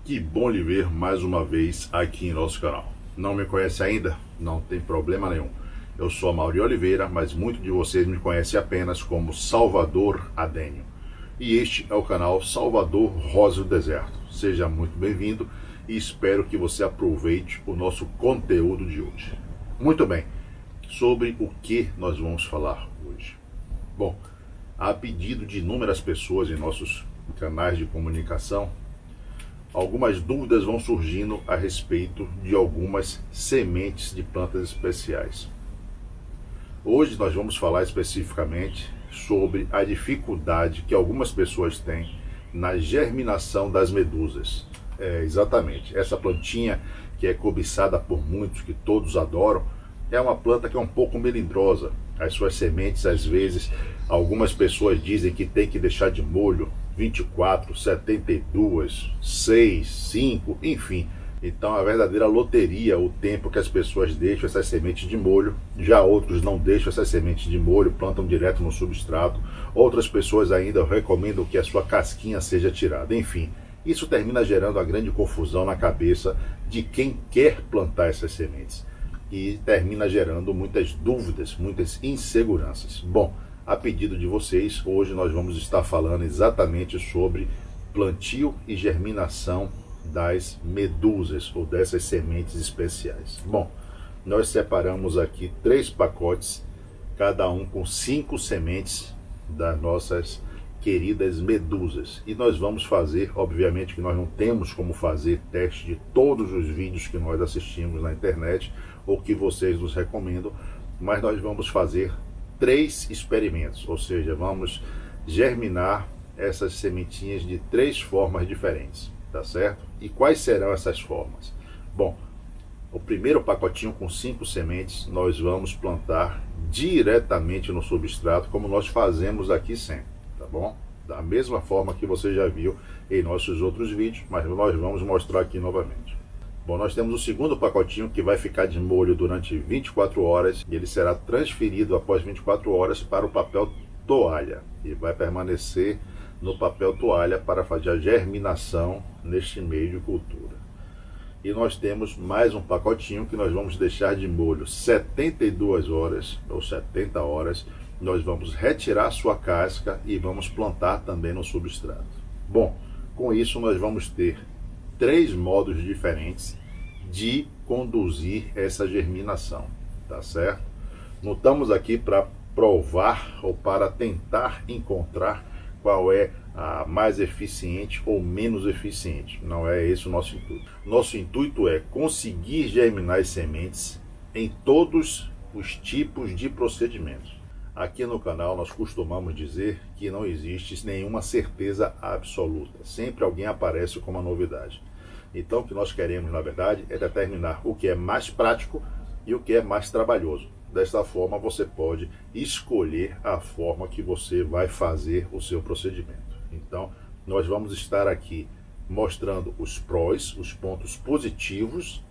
Que bom lhe ver mais uma vez aqui em nosso canal. Não me conhece ainda? Não tem problema nenhum. Eu sou Amaury Oliveira, mas muitos de vocês me conhecem apenas como Salvador Adênio. E este é o canal Salvador Rosa do Deserto. Seja muito bem-vindo e espero que você aproveite o nosso conteúdo de hoje. Muito bem, sobre o que nós vamos falar hoje? Bom, a pedido de inúmeras pessoas em nossos canais de comunicação, algumas dúvidas vão surgindo a respeito de algumas sementes de plantas especiais. Hoje nós vamos falar especificamente sobre a dificuldade que algumas pessoas têm na germinação das medusas. Exatamente, essa plantinha que é cobiçada por muitos, que todos adoram, é uma planta que é um pouco melindrosa. As suas sementes, às vezes, algumas pessoas dizem que tem que deixar de molho 24, 72, 6, 5, enfim. Então, a verdadeira loteria, o tempo que as pessoas deixam essas sementes de molho. Já outros não deixam essas sementes de molho, plantam direto no substrato. Outras pessoas ainda recomendam que a sua casquinha seja tirada. Enfim, isso termina gerando a grande confusão na cabeça de quem quer plantar essas sementes. E termina gerando muitas dúvidas, muitas inseguranças. Bom, a pedido de vocês, hoje nós vamos estar falando exatamente sobre plantio e germinação das medusas ou dessas sementes especiais. Bom, nós separamos aqui 3 pacotes, cada um com 5 sementes das nossas queridas medusas. E nós vamos fazer, obviamente que nós não temos como fazer teste de todos os vídeos que nós assistimos na internet ou que vocês nos recomendam, mas nós vamos fazer 3 experimentos, ou seja, vamos germinar essas sementinhas de 3 formas diferentes, tá certo? E quais serão essas formas? Bom, o primeiro pacotinho com 5 sementes nós vamos plantar diretamente no substrato, como nós fazemos aqui sempre, tá bom? Da mesma forma que você já viu em nossos outros vídeos, mas nós vamos mostrar aqui novamente. Bom, nós temos o segundo pacotinho que vai ficar de molho durante 24 horas e ele será transferido após 24 horas para o papel toalha e vai permanecer no papel toalha para fazer a germinação neste meio de cultura. E nós temos mais um pacotinho que nós vamos deixar de molho 72 horas ou 70 horas. Nós vamos retirar sua casca e vamos plantar também no substrato. Bom, com isso nós vamos ter 3 modos diferentes de conduzir essa germinação, tá certo? Não estamos aqui para provar ou para tentar encontrar qual é a mais eficiente ou menos eficiente. Não é esse o nosso intuito. Nosso intuito é conseguir germinar as sementes em todos os tipos de procedimentos. Aqui no canal nós costumamos dizer que não existe nenhuma certeza absoluta. Sempre alguém aparece com uma novidade. Então o que nós queremos, na verdade, é determinar o que é mais prático e o que é mais trabalhoso. Desta forma você pode escolher a forma que você vai fazer o seu procedimento. Então nós vamos estar aqui mostrando os prós, os pontos positivos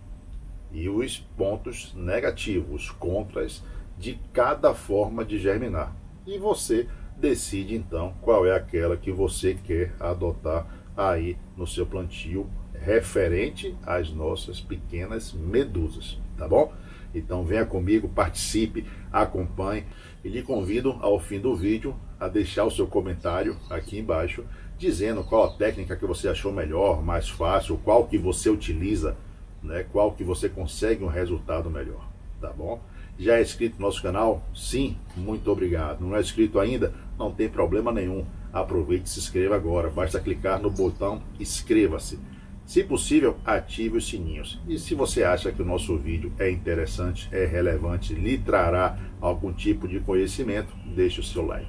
e os pontos negativos, os contras de cada forma de germinar. E você decide então qual é aquela que você quer adotar aí no seu plantio referente às nossas pequenas medusas, tá bom? Então venha comigo, participe, acompanhe e lhe convido ao fim do vídeo a deixar o seu comentário aqui embaixo dizendo qual a técnica que você achou melhor, mais fácil, qual que você utiliza, né? Qual que você consegue um resultado melhor, tá bom? Já é inscrito no nosso canal? Sim, muito obrigado. Não é inscrito ainda? Não tem problema nenhum. Aproveite e se inscreva agora. Basta clicar no botão inscreva-se. Se possível, ative os sininhos. E se você acha que o nosso vídeo é interessante, é relevante, lhe trará algum tipo de conhecimento, deixe o seu like.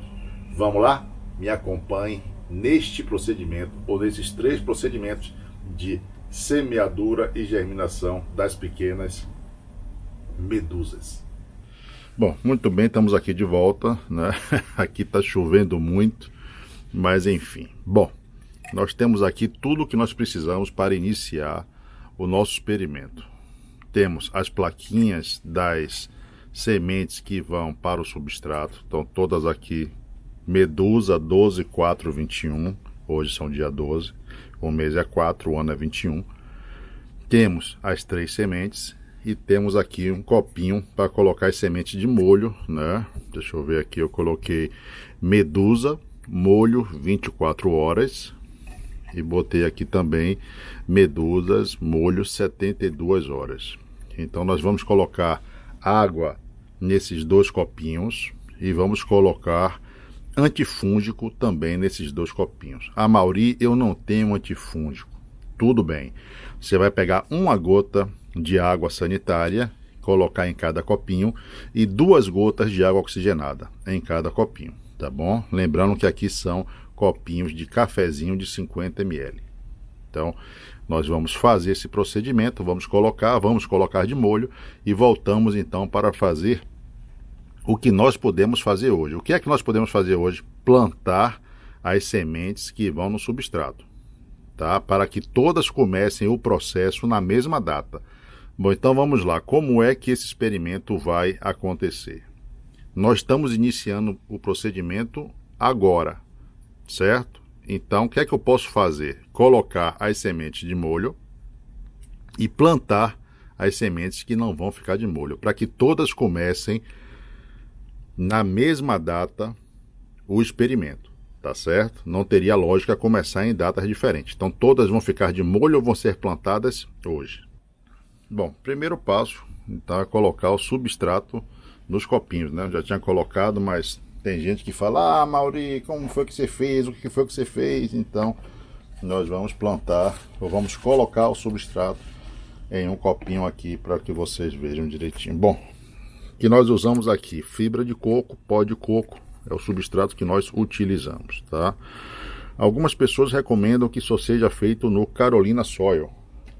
Vamos lá? Me acompanhe neste procedimento, ou nesses 3 procedimentos de semeadura e germinação das pequenas medusas. Bom, muito bem, estamos aqui de volta, né? Aqui está chovendo muito, mas enfim. Bom, nós temos aqui tudo o que nós precisamos para iniciar o nosso experimento. Temos as plaquinhas das sementes que vão para o substrato, estão todas aqui, Medusa 12421, hoje são dia 12, O mês é 4, o ano é 21. Temos as 3 sementes e temos aqui um copinho para colocar as sementes de molho, né? Deixa eu ver aqui, eu coloquei Medusa, molho 24 horas e botei aqui também Medusas, molho 72 horas. Então nós vamos colocar água nesses 2 copinhos e vamos colocar antifúngico também nesses 2 copinhos. A Mauri, eu não tenho antifúngico. Tudo bem. Você vai pegar uma gota de água sanitária, colocar em cada copinho e 2 gotas de água oxigenada em cada copinho, tá bom? Lembrando que aqui são copinhos de cafezinho de 50 ml. Então, nós vamos fazer esse procedimento, vamos colocar de molho e voltamos então para fazer o que nós podemos fazer hoje. O que é que nós podemos fazer hoje? Plantar as sementes que vão no substrato, tá? Para que todas comecem o processo na mesma data. Bom, então vamos lá. Como é que esse experimento vai acontecer? Nós estamos iniciando o procedimento agora, certo? Então, o que é que eu posso fazer? Colocar as sementes de molho e plantar as sementes que não vão ficar de molho, para que todas comecem na mesma data o experimento, tá certo? Não teria lógica começar em datas diferentes. Então, todas vão ficar de molho ou vão ser plantadas hoje. Bom, primeiro passo, então, é colocar o substrato nos copinhos, né? Eu já tinha colocado, mas tem gente que fala: ah, Mauri, como foi que você fez? O que foi que você fez? Então, nós vamos plantar, ou vamos colocar o substrato em um copinho aqui para que vocês vejam direitinho. Bom, que nós usamos aqui fibra de coco, pó de coco, é o substrato que nós utilizamos, tá? Algumas pessoas recomendam que isso seja feito no Carolina Soil.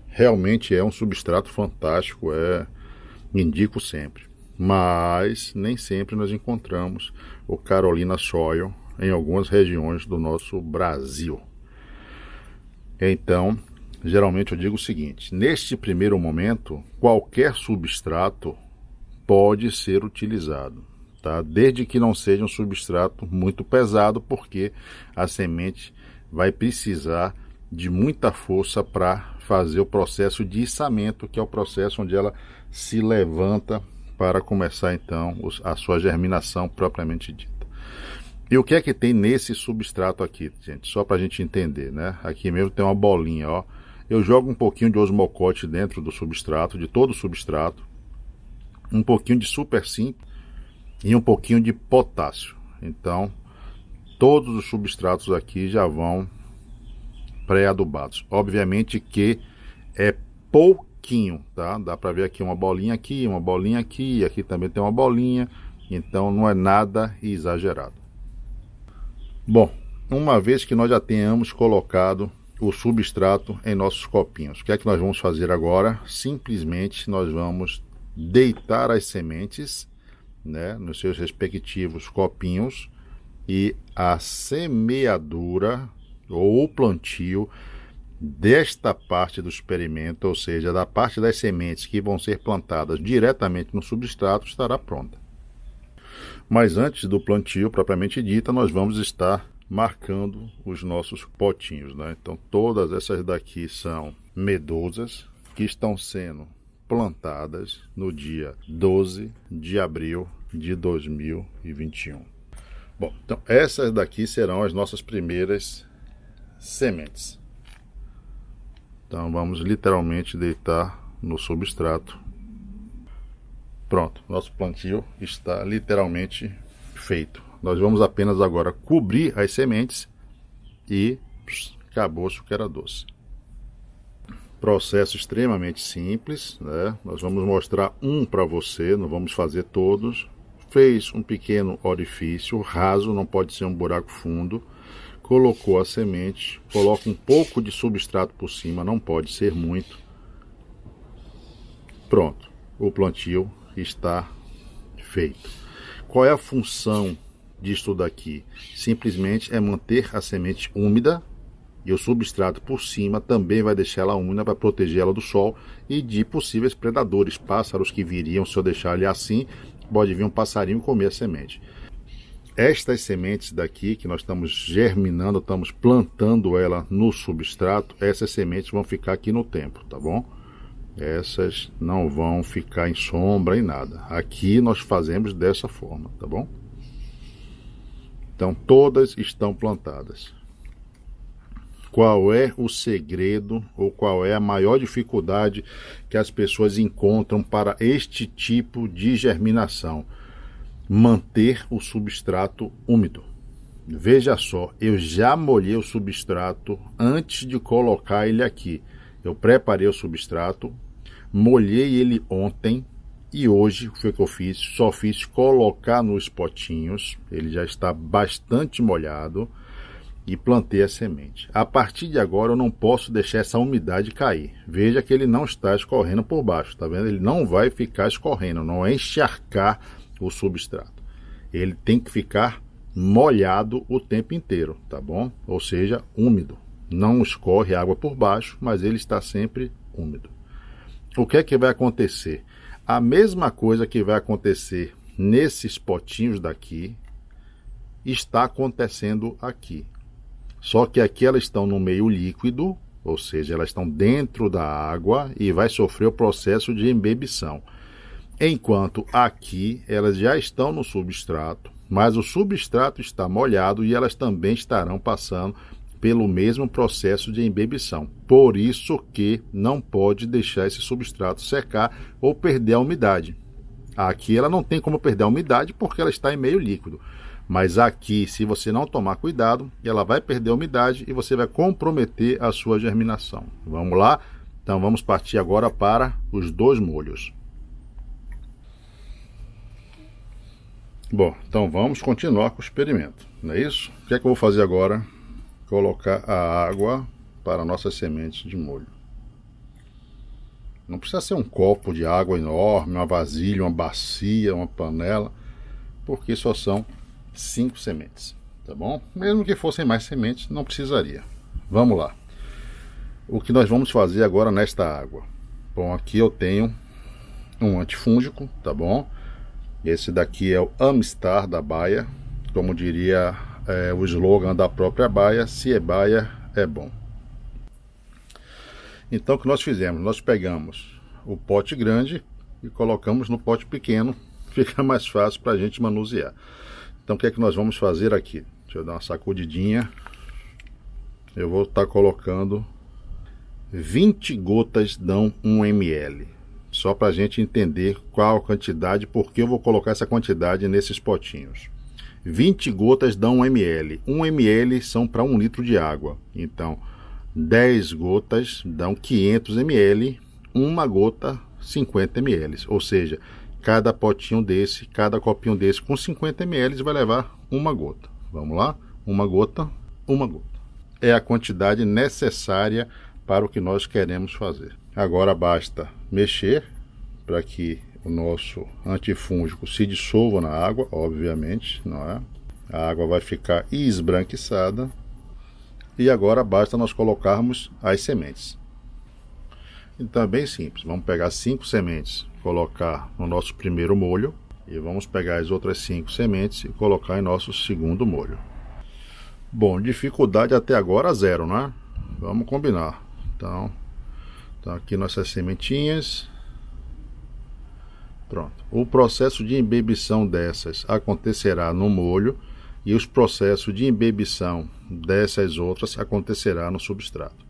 Realmente é um substrato fantástico, indico sempre. Mas nem sempre nós encontramos o Carolina Soil em algumas regiões do nosso Brasil. Então, geralmente eu digo o seguinte: neste primeiro momento, qualquer substrato pode ser utilizado, tá? Desde que não seja um substrato muito pesado, porque a semente vai precisar de muita força para fazer o processo de içamento, que é o processo onde ela se levanta para começar então a sua germinação propriamente dita. E o que é que tem nesse substrato aqui, gente? Só para a gente entender, né? Aqui mesmo tem uma bolinha, ó. Eu jogo um pouquinho de osmocote dentro do substrato, de todo o substrato, um pouquinho de super simples e um pouquinho de potássio. Então, todos os substratos aqui já vão pré-adubados. Obviamente que é pouquinho, tá? Dá para ver aqui uma bolinha aqui, aqui também tem uma bolinha, então não é nada exagerado. Bom, uma vez que nós já tenhamos colocado o substrato em nossos copinhos, o que é que nós vamos fazer agora? Simplesmente nós vamos deitar as sementes, né, nos seus respectivos copinhos, e a semeadura ou o plantio desta parte do experimento, ou seja, da parte das sementes que vão ser plantadas diretamente no substrato, estará pronta. Mas antes do plantio propriamente dita, nós vamos estar marcando os nossos potinhos, né? Então todas essas daqui são medusas que estão sendo plantadas no dia 12 de abril de 2021. Bom, então essas daqui serão as nossas primeiras sementes. Então vamos literalmente deitar no substrato. Pronto, nosso plantio está literalmente feito. Nós vamos apenas agora cobrir as sementes e acabou-se o que era doce. Processo extremamente simples, né? Nós vamos mostrar um para você, não vamos fazer todos. Fez um pequeno orifício raso, não pode ser um buraco fundo. Colocou a semente, coloca um pouco de substrato por cima, não pode ser muito. Pronto, o plantio está feito. Qual é a função disso daqui? Simplesmente é manter a semente úmida, e o substrato por cima também vai deixar ela úmida para proteger ela do sol e de possíveis predadores, pássaros que viriam. Se eu deixar ele assim, pode vir um passarinho comer a semente. Estas sementes daqui que nós estamos germinando, estamos plantando ela no substrato, essas sementes vão ficar aqui no tempo, tá bom? Essas não vão ficar em sombra em nada. Aqui nós fazemos dessa forma, tá bom? Então todas estão plantadas. Qual é o segredo ou qual é a maior dificuldade que as pessoas encontram para este tipo de germinação? Manter o substrato úmido. Veja só, eu já molhei o substrato antes de colocar ele aqui. Eu preparei o substrato, molhei ele ontem e hoje o que foi que eu fiz? Só fiz colocar nos potinhos, ele já está bastante molhado e plantei a semente. A partir de agora eu não posso deixar essa umidade cair. Veja que ele não está escorrendo por baixo, tá vendo? Ele não vai ficar escorrendo, não é encharcar o substrato. Ele tem que ficar molhado o tempo inteiro, tá bom? Ou seja, úmido. Não escorre água por baixo, mas ele está sempre úmido. O que é que vai acontecer? A mesma coisa que vai acontecer nesses potinhos daqui está acontecendo aqui. Só que aqui elas estão no meio líquido, ou seja, elas estão dentro da água e vai sofrer o processo de embebição. Enquanto aqui elas já estão no substrato, mas o substrato está molhado e elas também estarão passando pelo mesmo processo de embebição. Por isso que não pode deixar esse substrato secar ou perder a umidade. Aqui ela não tem como perder a umidade porque ela está em meio líquido. Mas aqui, se você não tomar cuidado, ela vai perder a umidade e você vai comprometer a sua germinação. Vamos lá? Então vamos partir agora para os dois molhos. Bom, então vamos continuar com o experimento, não é isso? O que é que eu vou fazer agora? Colocar a água para nossas sementes de molho. Não precisa ser um copo de água enorme, uma vasilha, uma bacia, uma panela, porque só são 5 sementes, tá bom? Mesmo que fossem mais sementes, não precisaria. Vamos lá. O que nós vamos fazer agora nesta água? Bom, aqui eu tenho um antifúngico, tá bom? Esse daqui é o Amstar da Bayer, como diria o slogan da própria Bayer: se é Bayer, é bom. Então o que nós fizemos? Nós pegamos o pote grande e colocamos no pote pequeno, fica mais fácil para a gente manusear. Então o que é que nós vamos fazer aqui? Deixa eu dar uma sacudidinha. Eu vou estar colocando 20 gotas dão 1 ml. Só para a gente entender qual a quantidade, porque eu vou colocar essa quantidade nesses potinhos. 20 gotas dão 1 ml. 1 ml são para 1 litro de água. Então, 10 gotas dão 500 ml. Uma gota, 50 ml. Ou seja, cada potinho desse, cada copinho desse com 50 ml vai levar uma gota. Vamos lá? Uma gota, uma gota. É a quantidade necessária para o que nós queremos fazer. Agora basta mexer para que o nosso antifúngico se dissolva na água, obviamente, não é? A água vai ficar esbranquiçada. E agora basta nós colocarmos as sementes. Então é bem simples. Vamos pegar 5 sementes, colocar no nosso primeiro molho. E vamos pegar as outras 5 sementes e colocar em nosso segundo molho. Bom, dificuldade até agora 0, né? Vamos combinar. Então aqui nossas sementinhas. Pronto. O processo de embebição dessas acontecerá no molho e os processos de embebição dessas outras acontecerá no substrato.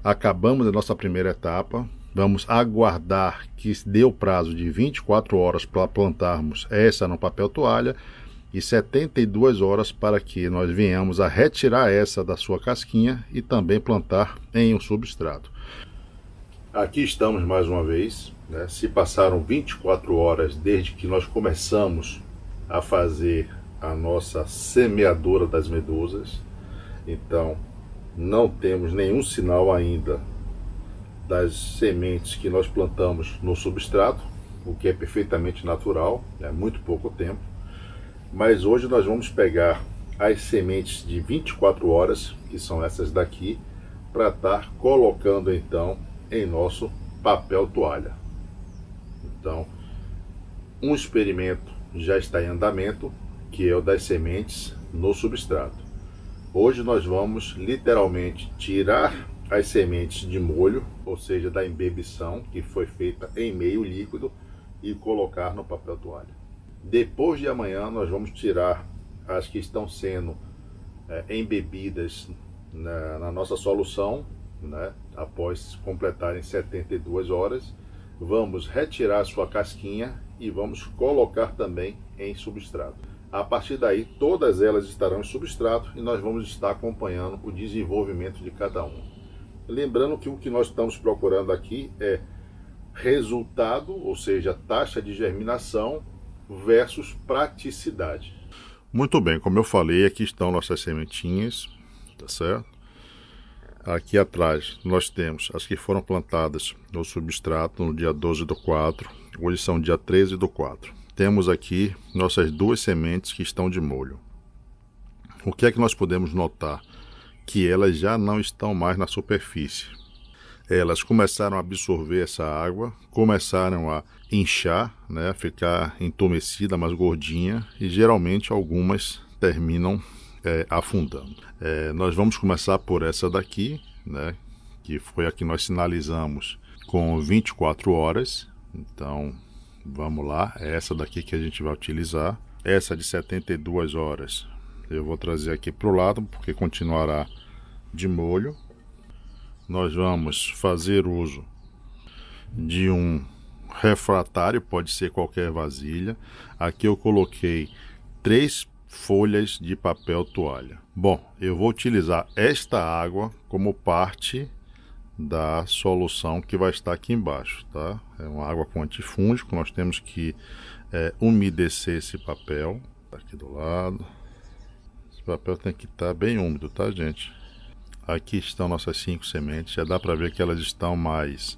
Acabamos a nossa primeira etapa. Vamos aguardar que dê o prazo de 24 horas para plantarmos essa no papel toalha e 72 horas para que nós venhamos a retirar essa da sua casquinha e também plantar em um substrato. Aqui estamos mais uma vez, né? Se passaram 24 horas desde que nós começamos a fazer a nossa semeadora das medusas. Então não temos nenhum sinal ainda das sementes que nós plantamos no substrato, o que é perfeitamente natural, é muito pouco tempo. Mas hoje nós vamos pegar as sementes de 24 horas, que são essas daqui, para estar colocando então em nosso papel toalha. Então, um experimento já está em andamento que é o das sementes no substrato. Hoje nós vamos literalmente tirar as sementes de molho, ou seja, da embebição que foi feita em meio líquido, e colocar no papel toalha. Depois de amanhã nós vamos tirar as que estão sendo embebidas na nossa solução, né? Após completarem 72 horas, vamos retirar a sua casquinha e vamos colocar também em substrato. A partir daí, todas elas estarão em substrato e nós vamos estar acompanhando o desenvolvimento de cada uma. Lembrando que o que nós estamos procurando aqui é resultado, ou seja, taxa de germinação versus praticidade. Muito bem, como eu falei, aqui estão nossas sementinhas, tá certo? Aqui atrás nós temos as que foram plantadas no substrato no dia 12/4, hoje são dia 13/4. Temos aqui nossas duas sementes que estão de molho. O que é que nós podemos notar? Que elas já não estão mais na superfície. Elas começaram a absorver essa água, começaram a inchar, né, ficar entumecida, mais gordinha, e geralmente algumas terminam afundando. Nós vamos começar por essa daqui, né, que foi a que nós sinalizamos com 24 horas. Então vamos lá, é essa daqui que a gente vai utilizar. Essa de 72 horas eu vou trazer aqui para o lado, porque continuará de molho. Nós vamos fazer uso de um refratário, pode ser qualquer vasilha. Aqui eu coloquei 3 folhas de papel toalha. Bom, eu vou utilizar esta água como parte da solução que vai estar aqui embaixo, tá? É uma água com antifúngico. Nós temos que umedecer esse papel aqui do lado. Esse papel tem que estar bem úmido, tá, gente? Aqui estão nossas 5 sementes. Já dá para ver que elas estão mais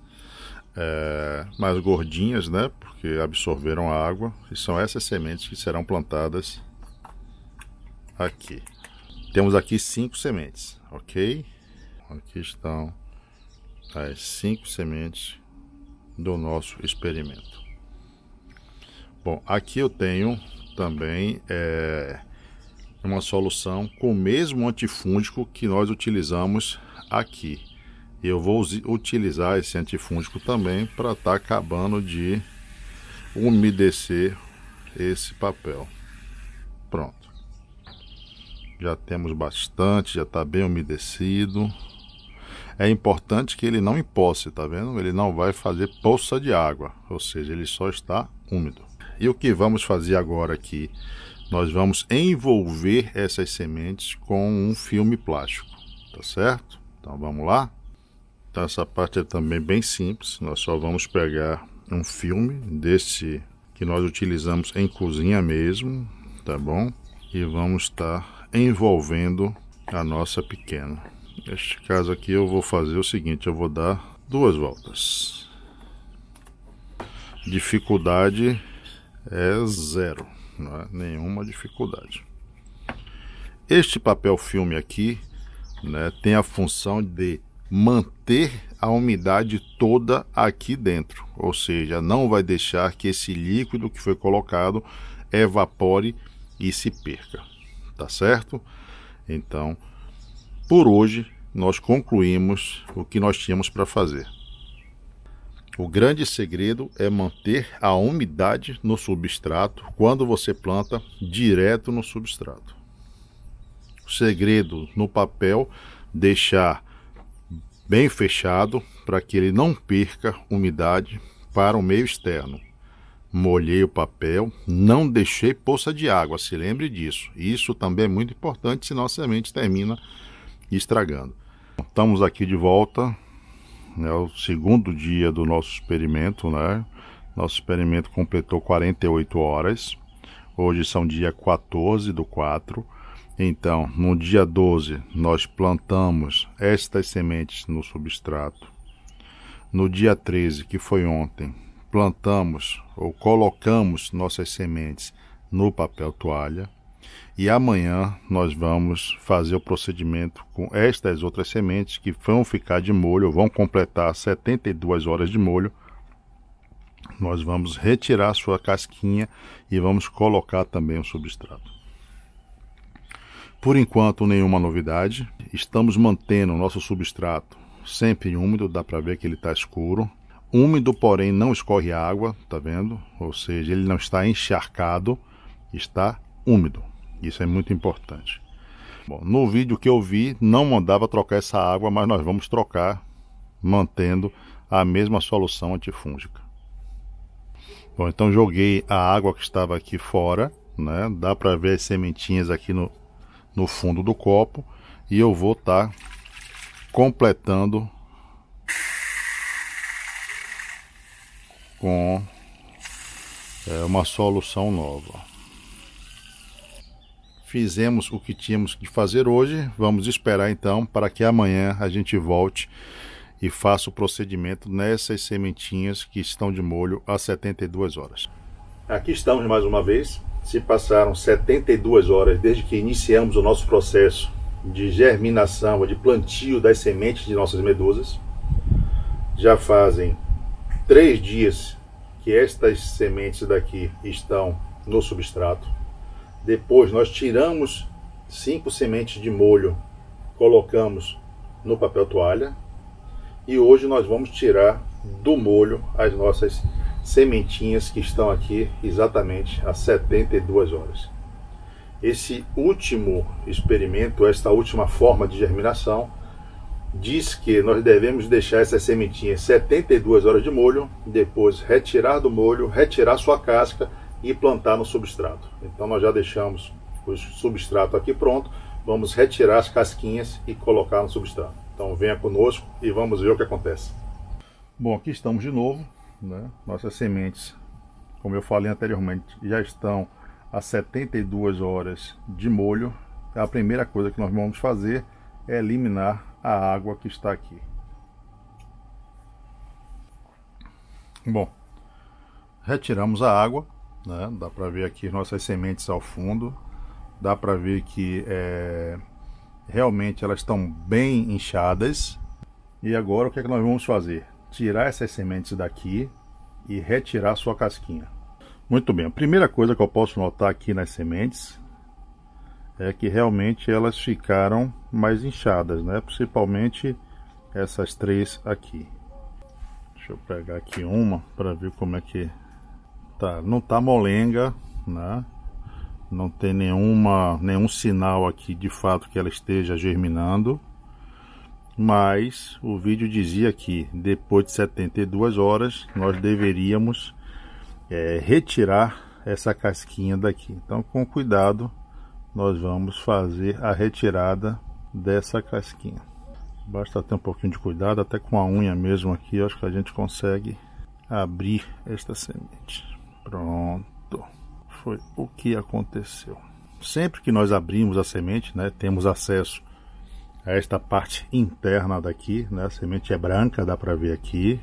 gordinhas, né? Porque absorveram a água. E são essas sementes que serão plantadas aqui. Temos aqui 5 sementes, ok? Aqui estão as 5 sementes do nosso experimento. Bom, aqui eu tenho também uma solução com o mesmo antifúngico que nós utilizamos aqui. Eu vou utilizar esse antifúngico também para estar acabando de umedecer esse papel. Pronto. Já temos bastante, já está bem umedecido. É importante que ele não empoce, tá vendo? Ele não vai fazer poça de água, ou seja, ele só está úmido. E o que vamos fazer agora aqui? Nós vamos envolver essas sementes com um filme plástico, tá certo? Então vamos lá? Então essa parte é também bem simples. Nós só vamos pegar um filme desse que nós utilizamos em cozinha mesmo, tá bom? E vamos estar envolvendo a nossa pequena. Neste caso aqui eu vou fazer o seguinte, eu vou dar 2 voltas. Dificuldade é 0, não é nenhuma dificuldade. Este papel filme aqui, né, tem a função de manter a umidade toda aqui dentro, ou seja, não vai deixar que esse líquido que foi colocado evapore e se perca, tá certo? Então, por hoje nós concluímos o que nós tínhamos para fazer. O grande segredo é manter a umidade no substrato quando você planta direto no substrato. O segredo no papel, deixar bem fechado para que ele não perca umidade para o meio externo. Molhei o papel, não deixei poça de água, se lembre disso. Isso também é muito importante, senão a semente termina estragando. Estamos aqui de volta. É o segundo dia do nosso experimento, né? Nosso experimento completou 48 horas. Hoje são dia 14/4. Então, no dia 12, nós plantamos estas sementes no substrato. No dia 13, que foi ontem, plantamos ou colocamos nossas sementes no papel toalha. E amanhã nós vamos fazer o procedimento com estas outras sementes que vão ficar de molho, vão completar 72 horas de molho. Nós vamos retirar a sua casquinha e vamos colocar também o substrato. Por enquanto, nenhuma novidade. Estamos mantendo o nosso substrato sempre úmido, dá para ver que ele está escuro. Úmido, porém não escorre água, tá vendo? Ou seja, ele não está encharcado, está úmido. Isso é muito importante. Bom, no vídeo que eu vi, não mandava trocar essa água, mas nós vamos trocar, mantendo a mesma solução antifúngica. Bom, então joguei a água que estava aqui fora, né? Dá para ver as sementinhas aqui no fundo do copo. E eu vou estar completando com uma solução nova. Fizemos o que tínhamos que fazer hoje. Vamos esperar então para que amanhã a gente volte e faça o procedimento nessas sementinhas que estão de molho há 72 horas. Aqui estamos mais uma vez. Se passaram 72 horas desde que iniciamos o nosso processo de germinação, de plantio das sementes de nossas medusas. Já fazem 3 dias que estas sementes daqui estão no substrato. Depois nós tiramos 5 sementes de molho, colocamos no papel toalha. E hoje nós vamos tirar do molho as nossas sementinhas que estão aqui exatamente há 72 horas. Esse último experimento, esta última forma de germinação, diz que nós devemos deixar essas sementinhas 72 horas de molho, depois retirar do molho, retirar sua casca e plantar no substrato. Então nós já deixamos o substrato aqui pronto, vamos retirar as casquinhas e colocar no substrato. Então venha conosco e vamos ver o que acontece. Bom, aqui estamos de novo, né? Nossas sementes, como eu falei anteriormente, já estão a 72 horas de molho. A primeira coisa que nós vamos fazer é eliminar a água que está aqui. Bom, retiramos a água, né? Dá para ver aqui nossas sementes ao fundo. Dá para ver que realmente elas estão bem inchadas. E agora o que é que nós vamos fazer? Tirar essas sementes daqui e retirar sua casquinha. Muito bem, a primeira coisa que eu posso notar aqui nas sementes é que realmente elas ficaram mais inchadas, né? Principalmente essas 3 aqui. Deixa eu pegar aqui uma para ver como é que tá. Não tá molenga, né? Não tem nenhum sinal aqui de fato que ela esteja germinando. Mas o vídeo dizia que depois de 72 horas nós deveríamos retirar essa casquinha daqui. Então, com cuidado, nós vamos fazer a retirada dessa casquinha. Basta ter um pouquinho de cuidado, até com a unha mesmo aqui, eu acho que a gente consegue abrir esta semente. Pronto, foi o que aconteceu. Sempre que nós abrimos a semente, né, temos acesso a esta parte interna daqui, né, a semente é branca, dá para ver aqui.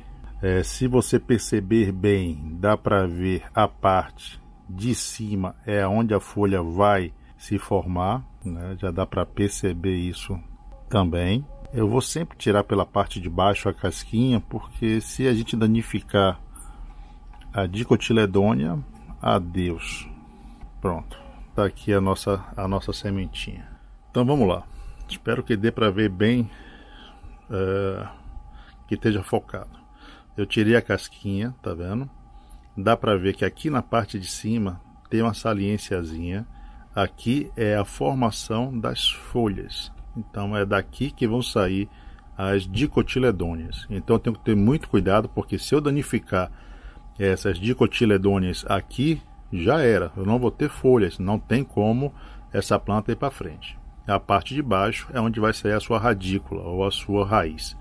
Se você perceber bem, dá para ver a parte de cima é onde a folha vai se formar, né? Já dá para perceber isso também. Eu vou sempre tirar pela parte de baixo a casquinha, porque se a gente danificar a dicotiledônia, adeus. Pronto, tá aqui a nossa sementinha. Então vamos lá. Espero que dê para ver bem, que esteja focado. Eu tirei a casquinha, tá vendo? Dá para ver que aqui na parte de cima tem uma saliênciazinha. Aqui é a formação das folhas. Então é daqui que vão sair as dicotiledôneas. Então eu tenho que ter muito cuidado, porque se eu danificar essas dicotiledôneas aqui, já era. Eu não vou ter folhas, não tem como essa planta ir para frente. A parte de baixo é onde vai sair a sua radícula ou a sua raiz.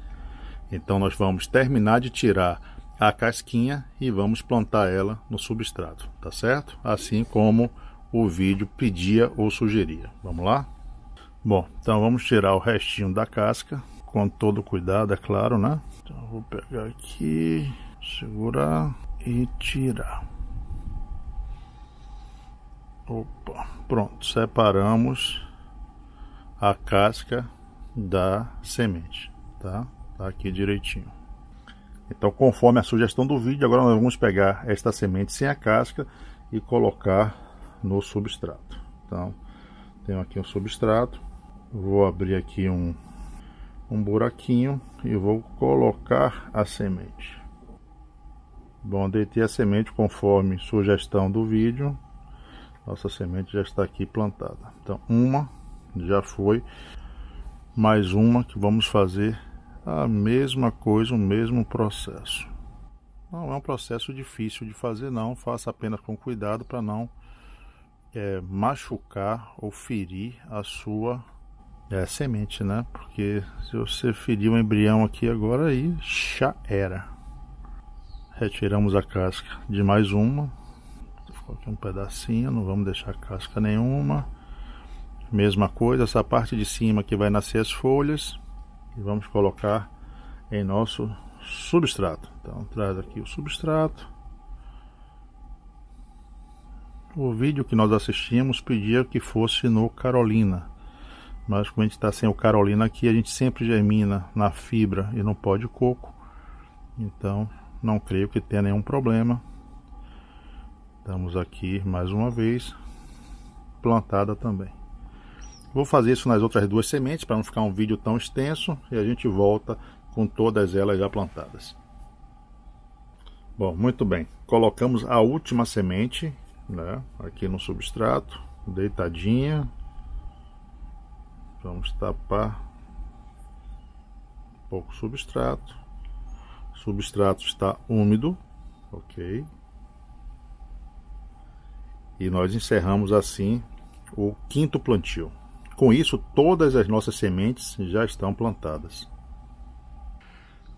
Então nós vamos terminar de tirar a casquinha e vamos plantar ela no substrato, tá certo? Assim como o vídeo pedia ou sugeria. Vamos lá? Bom, então vamos tirar o restinho da casca, com todo cuidado, é claro, né? Então eu vou pegar aqui, segurar e tirar. Opa, pronto, separamos a casca da semente, tá? Tá aqui direitinho. Então, conforme a sugestão do vídeo, agora nós vamos pegar esta semente sem a casca e colocar no substrato. Então, Tenho aqui um substrato. Vou abrir aqui um buraquinho e vou colocar a semente. Bom, deitei a semente conforme sugestão do vídeo. Nossa semente já está aqui plantada. Então, uma já foi. Mais uma que vamos fazer a mesma coisa, o mesmo processo. Não é um processo difícil de fazer não, faça apenas com cuidado para não machucar ou ferir a sua semente, né? Porque se você ferir um embrião aqui agora, aí já era. Retiramos a casca de mais uma. Ficou aqui um pedacinho, não vamos deixar casca nenhuma. Mesma coisa, essa parte de cima que vai nascer as folhas. E vamos colocar em nosso substrato. Então traz aqui o substrato. O vídeo que nós assistimos pedia que fosse no Carolina, mas como a gente está sem o Carolina aqui, a gente sempre germina na fibra e no pó de coco, então não creio que tenha nenhum problema. Estamos aqui mais uma vez, plantada também. Vou fazer isso nas outras duas sementes para não ficar um vídeo tão extenso e a gente volta com todas elas já plantadas. Bom, muito bem, colocamos a última semente, né, aqui no substrato, deitadinha. Vamos tapar um pouco o substrato. O substrato está úmido, ok. E nós encerramos assim o quinto plantio. Com isso, todas as nossas sementes já estão plantadas.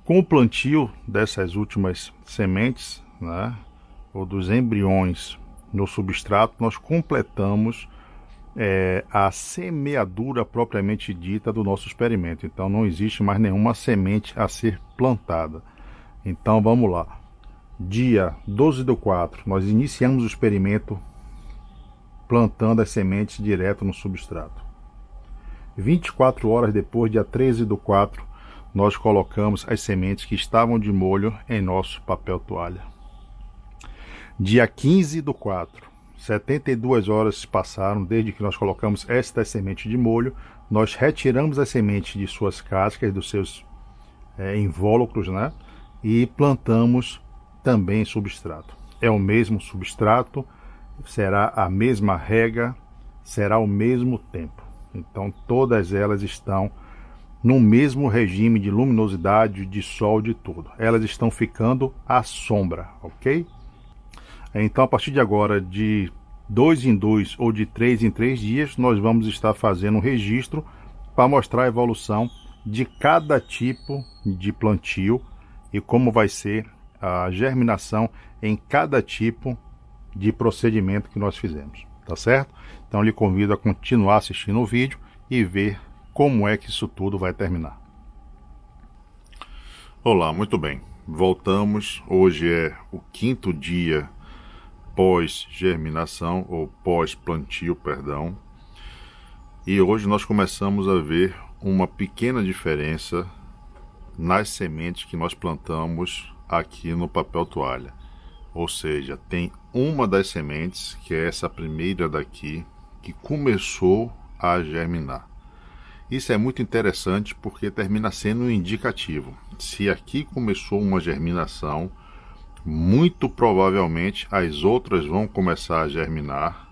Com o plantio dessas últimas sementes, né, ou dos embriões no substrato, nós completamos a semeadura propriamente dita do nosso experimento. Então não existe mais nenhuma semente a ser plantada. Então vamos lá. Dia 12/4, nós iniciamos o experimento plantando as sementes direto no substrato. 24 horas depois, dia 13/4, nós colocamos as sementes que estavam de molho em nosso papel toalha. Dia 15/4, 72 horas se passaram desde que nós colocamos estas sementes de molho. Nós retiramos as sementes de suas cascas, dos seus invólucros, né? E plantamos também substrato. É o mesmo substrato, será a mesma rega, será o mesmo tempo. Então todas elas estão no mesmo regime de luminosidade, de sol, de tudo. Elas estão ficando à sombra, ok? Então a partir de agora, de 2 em 2 ou de 3 em 3 dias, nós vamos estar fazendo um registro para mostrar a evolução de cada tipo de plantio e como vai ser a germinação em cada tipo de procedimento que nós fizemos, tá certo? Então eu lhe convido a continuar assistindo o vídeo e ver como é que isso tudo vai terminar. Olá, muito bem. Voltamos. Hoje é o quinto dia pós-germinação ou pós-plantio, perdão. E hoje nós começamos a ver uma pequena diferença nas sementes que nós plantamos aqui no papel toalha. Ou seja, tem uma das sementes, que é essa primeira daqui, que começou a germinar. Isso é muito interessante porque termina sendo um indicativo. Se aqui começou uma germinação, muito provavelmente as outras vão começar a germinar.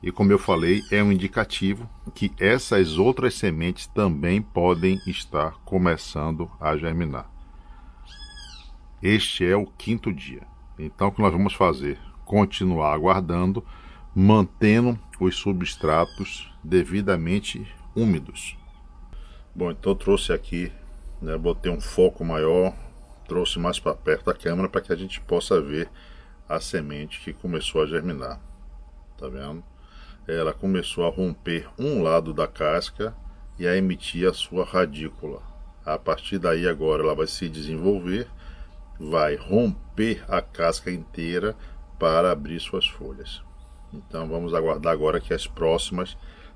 E como eu falei, é um indicativo que essas outras sementes também podem estar começando a germinar. Este é o quinto dia. Então o que nós vamos fazer? Continuar aguardando, mantendo os substratos devidamente úmidos. Bom, então eu trouxe aqui, né, botei um foco maior, trouxe mais para perto da câmera para que a gente possa ver a semente que começou a germinar. Tá vendo? Ela começou a romper um lado da casca e a emitir a sua radícula. A partir daí agora ela vai se desenvolver, vai romper a casca inteira para abrir suas folhas. Então vamos aguardar agora que as próximas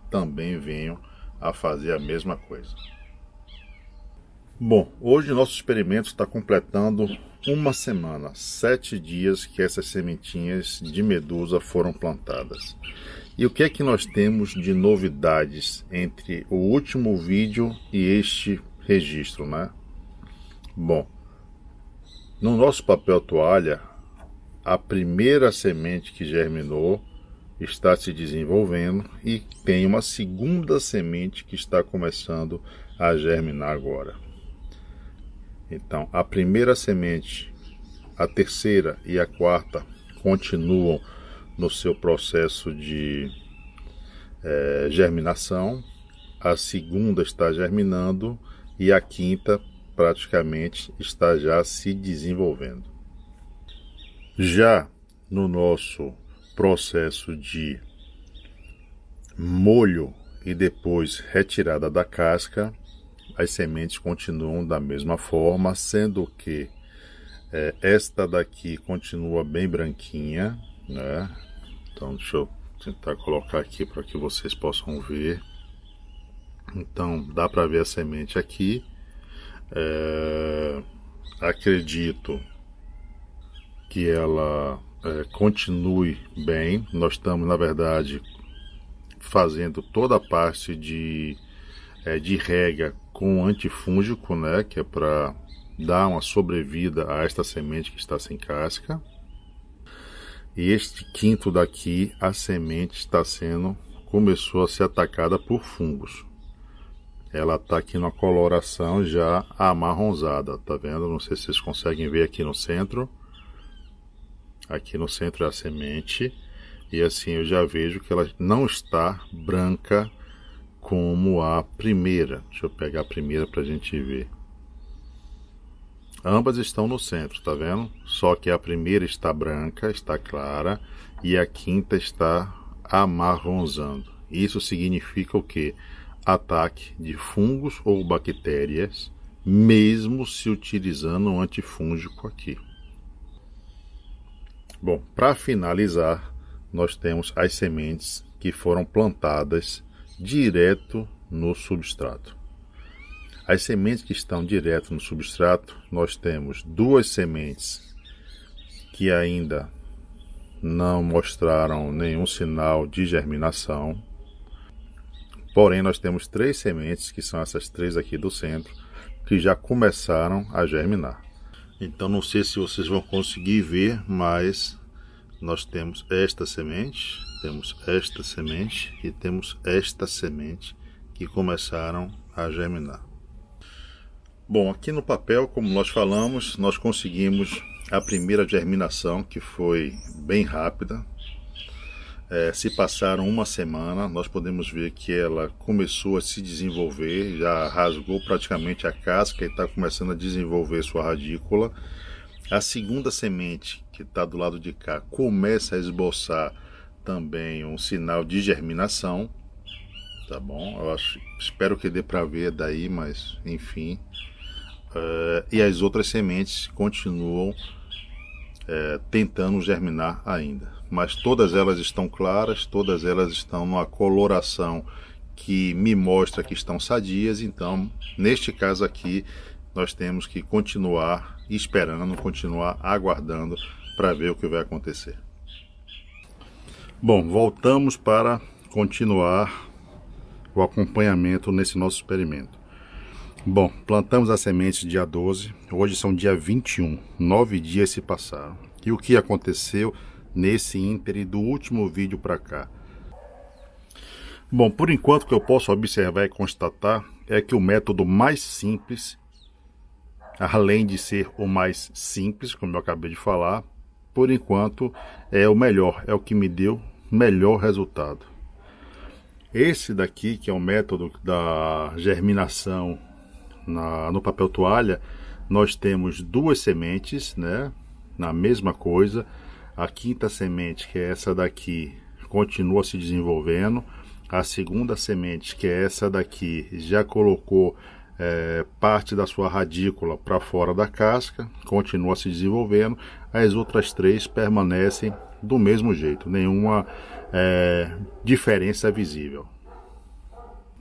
também venham a fazer a mesma coisa. Bom, hoje nosso experimento está completando uma semana, 7 dias que essas sementinhas de medusa foram plantadas. E o que é que nós temos de novidades entre o último vídeo e este registro, né? Bom, no nosso papel toalha, a primeira semente que germinou está se desenvolvendo e tem uma segunda semente que está começando a germinar agora. Então, a primeira semente, a terceira e a quarta continuam no seu processo de germinação, a segunda está germinando e a quinta praticamente está já se desenvolvendo. Já no nosso processo de molho e depois retirada da casca, as sementes continuam da mesma forma, sendo que esta daqui continua bem branquinha, né? Então deixa eu tentar colocar aqui para que vocês possam ver. Então dá para ver a semente aqui. Acredito que ela continue bem. Nós estamos, na verdade, fazendo toda a parte de rega com antifúngico, né, que é para dar uma sobrevida a esta semente que está sem casca. E este quinto daqui, a semente começou a ser atacada por fungos. Ela está aqui na coloração já amarronzada, tá vendo? Não sei se vocês conseguem ver aqui no centro. Aqui no centro é a semente. E assim eu já vejo que ela não está branca como a primeira. Deixa eu pegar a primeira para a gente ver. Ambas estão no centro, tá vendo? Só que a primeira está branca, está clara, e a quinta está amarronzando. Isso significa o quê? Ataque de fungos ou bactérias, mesmo se utilizando um antifúngico aqui. Bom, para finalizar, nós temos as sementes que foram plantadas direto no substrato. As sementes que estão direto no substrato, nós temos duas sementes que ainda não mostraram nenhum sinal de germinação. Porém, nós temos três sementes, que são essas três aqui do centro, que já começaram a germinar. Então, não sei se vocês vão conseguir ver, mas nós temos esta semente, temos esta semente e temos esta semente que começaram a germinar. Bom, aqui no papel, como nós falamos, nós conseguimos a primeira germinação, que foi bem rápida. Se passaram uma semana, nós podemos ver que ela começou a se desenvolver, já rasgou praticamente a casca e está começando a desenvolver sua radícula. A segunda semente, que está do lado de cá, começa a esboçar também um sinal de germinação. Tá bom? Espero que dê para ver daí, mas enfim. E as outras sementes continuam tentando germinar ainda. Mas todas elas estão claras, todas elas estão numa coloração que me mostra que estão sadias. Então, neste caso aqui, nós temos que continuar esperando, continuar aguardando para ver o que vai acontecer. Bom, voltamos para continuar o acompanhamento nesse nosso experimento. Bom, plantamos as sementes dia 12, hoje são dia 21, 9 dias se passaram. E o que aconteceu nesse íntere do último vídeo para cá? Bom, por enquanto o que eu posso observar e constatar é que o método mais simples, além de ser o mais simples, como eu acabei de falar, por enquanto é o melhor, é o que me deu melhor resultado. Esse daqui, que é o método da germinação no papel toalha, nós temos duas sementes, né, na mesma coisa. A quinta semente, que é essa daqui, continua se desenvolvendo. A segunda semente, que é essa daqui, já colocou parte da sua radícula para fora da casca, continua se desenvolvendo. As outras três permanecem do mesmo jeito, nenhuma diferença visível.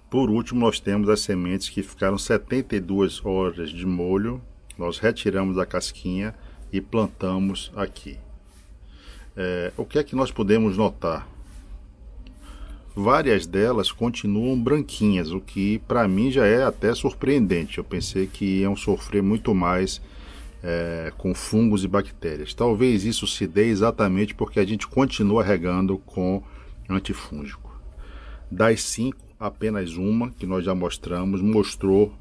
Por último, nós temos as sementes que ficaram 72 horas de molho. Nós retiramos a casquinha e plantamos aqui. O que é que nós podemos notar? várias delas continuam branquinhas, o que para mim já é até surpreendente. Eu pensei que iam sofrer muito mais com fungos e bactérias. Talvez isso se dê exatamente porque a gente continua regando com antifúngico. Das 5, apenas uma, que nós já mostramos, mostrou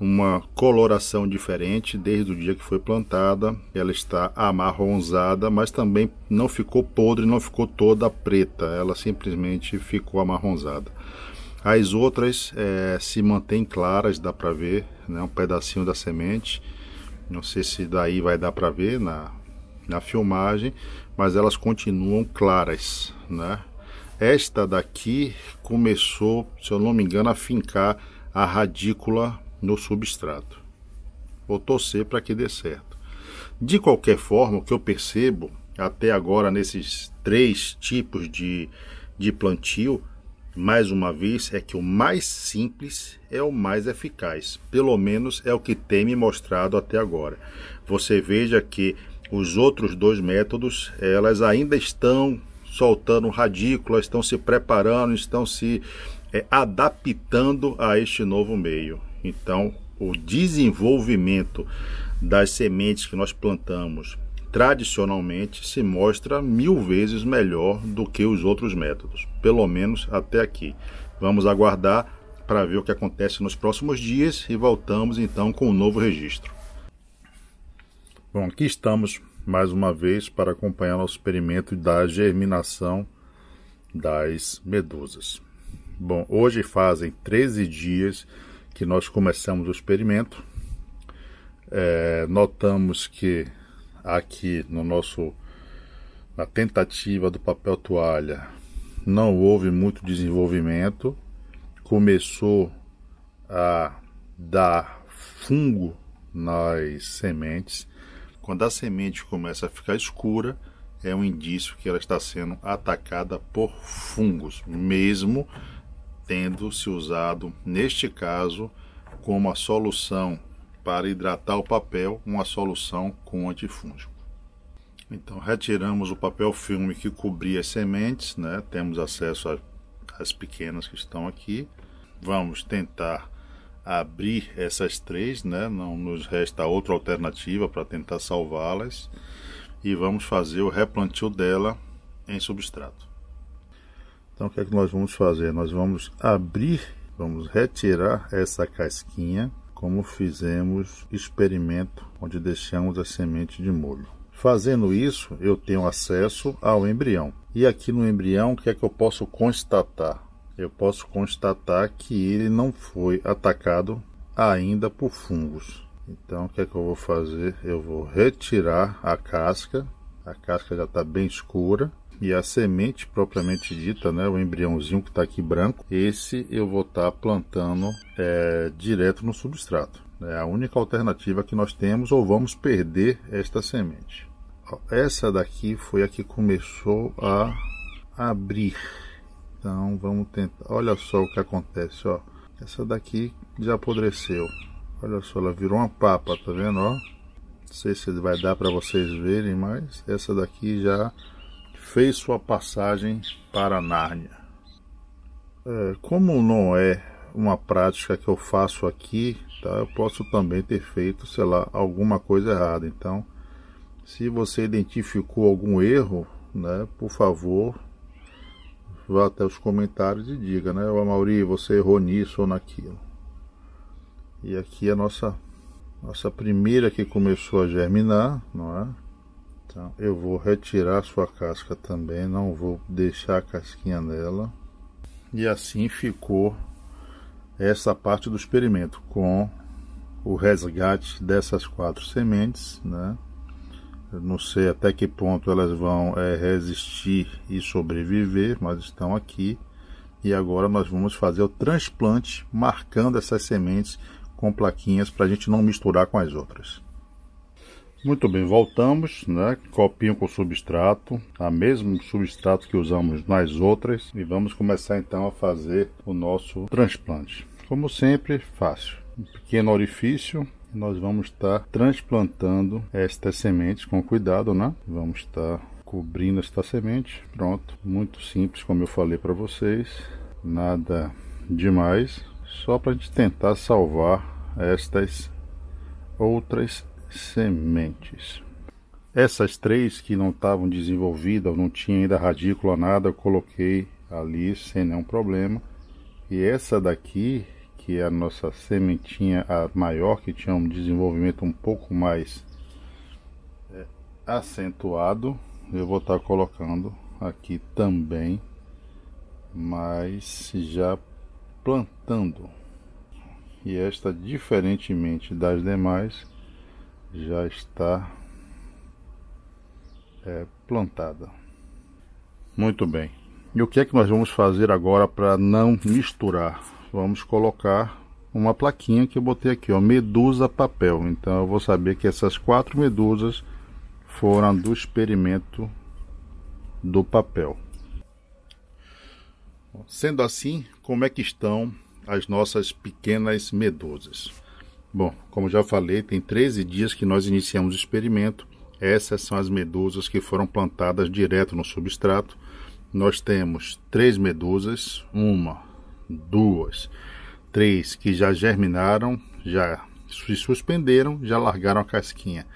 uma coloração diferente desde o dia que foi plantada. Ela está amarronzada, mas também não ficou podre, não ficou toda preta, ela simplesmente ficou amarronzada. As outras se mantêm claras, dá para ver, né, um pedacinho da semente. Não sei se daí vai dar para ver na filmagem, mas elas continuam claras, né? Esta daqui começou, se eu não me engano, a fincar a radícula no substrato. Vou torcer para que dê certo. De qualquer forma, o que eu percebo até agora nesses 3 tipos de plantio, mais uma vez, é que o mais simples é o mais eficaz. Pelo menos é o que tem me mostrado até agora. Você veja que os outros 2 métodos, elas ainda estão soltando radículas, estão se preparando, estão se adaptando a este novo meio. Então, o desenvolvimento das sementes que nós plantamos tradicionalmente se mostra 1000 vezes melhor do que os outros métodos, pelo menos até aqui. Vamos aguardar para ver o que acontece nos próximos dias e voltamos então com um novo registro. Bom, aqui estamos mais uma vez para acompanhar nosso experimento da germinação das medusas. Bom, hoje fazem 13 dias que nós começamos o experimento. Notamos que aqui na tentativa do papel toalha não houve muito desenvolvimento, começou a dar fungo nas sementes. Quando a semente começa a ficar escura, é um indício que ela está sendo atacada por fungos, mesmo tendo se usado, neste caso, como a solução para hidratar o papel, uma solução com antifúngico. Então, retiramos o papel filme que cobria as sementes, né? Temos acesso às pequenas que estão aqui. Vamos tentar abrir essas 3, né? Não nos resta outra alternativa para tentar salvá-las. E vamos fazer o replantio dela em substrato. Então, o que é que nós vamos fazer? Nós vamos abrir, vamos retirar essa casquinha, como fizemos experimento onde deixamos a semente de molho. Fazendo isso, eu tenho acesso ao embrião. E aqui no embrião, o que é que eu posso constatar? Eu posso constatar que ele não foi atacado ainda por fungos. Então, o que é que eu vou fazer? Eu vou retirar a casca já está bem escura. E a semente propriamente dita, né, o embriãozinho que está aqui branco, esse eu vou estar plantando direto no substrato. É a única alternativa que nós temos, ou vamos perder esta semente. Essa daqui foi a que começou a abrir. Então vamos tentar. Olha só o que acontece, ó. Essa daqui já apodreceu. Olha só, ela virou uma papa, tá vendo, ó? Não sei se vai dar para vocês verem, mas essa daqui já fez sua passagem para Nárnia. Como não é uma prática que eu faço aqui, tá? Eu posso também ter feito, sei lá, alguma coisa errada. Então, se você identificou algum erro, né, por favor, vá até os comentários e diga, né, ô Mauri, você errou nisso ou naquilo. E aqui a nossa primeira que começou a germinar, não é? Então, eu vou retirar sua casca também, não vou deixar a casquinha nela. E assim ficou essa parte do experimento, com o resgate dessas 4 sementes, né? Eu não sei até que ponto elas vão resistir e sobreviver, mas estão aqui. E agora nós vamos fazer o transplante, marcando essas sementes com plaquinhas para a gente não misturar com as outras. Muito bem, voltamos, né? Copinho com substrato, a mesmo substrato que usamos nas outras, e vamos começar então a fazer o nosso transplante. Como sempre, fácil. Um pequeno orifício, nós vamos estar transplantando estas sementes com cuidado, né? Vamos estar cobrindo esta semente. Pronto, muito simples, como eu falei para vocês, nada demais, só para a gente tentar salvar estas outras sementes. Essas três que não estavam desenvolvidas, não tinha ainda radícula, nada, eu coloquei ali sem nenhum problema. E essa daqui, que é a nossa sementinha a maior, que tinha um desenvolvimento um pouco mais acentuado, eu vou estar colocando aqui também, mas já plantando. E esta, diferentemente das demais, já está plantada. Muito bem. E o que é que nós vamos fazer agora para não misturar? Vamos colocar uma plaquinha que eu botei aqui, ó, medusa papel. Então eu vou saber que essas 4 medusas foram do experimento do papel. Sendo assim, como é que estão as nossas pequenas medusas? Bom, como já falei, tem 13 dias que nós iniciamos o experimento. Essas são as medusas que foram plantadas direto no substrato. Nós temos 3 medusas, 1, 2, 3 que já germinaram, já se suspenderam, já largaram a casquinha.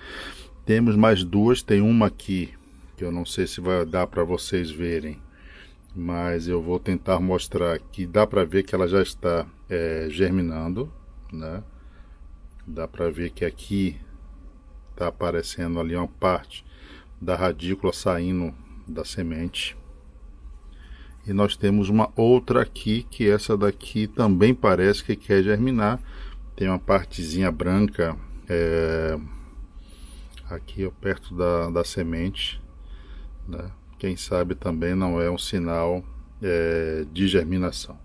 Temos mais 2, tem uma aqui, que eu não sei se vai dar para vocês verem, mas eu vou tentar mostrar que dá para ver que ela já está germinando, né? Dá para ver que aqui está aparecendo ali uma parte da radícula saindo da semente. E nós temos uma outra aqui, que essa daqui também parece que quer germinar. Tem uma partezinha branca aqui ó, perto da semente, né? Quem sabe também não é um sinal de germinação.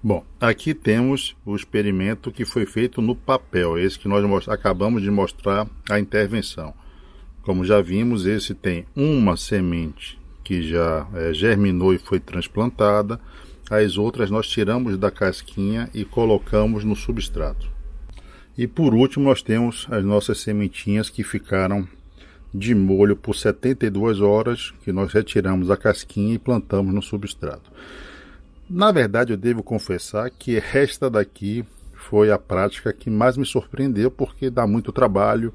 Bom, aqui temos o experimento que foi feito no papel, esse que nós acabamos de mostrar a intervenção. Como já vimos, esse tem uma semente que já germinou e foi transplantada. As outras nós tiramos da casquinha e colocamos no substrato. E por último nós temos as nossas sementinhas que ficaram de molho por 72 horas, que nós retiramos a casquinha e plantamos no substrato. Na verdade, eu devo confessar que esta daqui foi a prática que mais me surpreendeu, porque dá muito trabalho.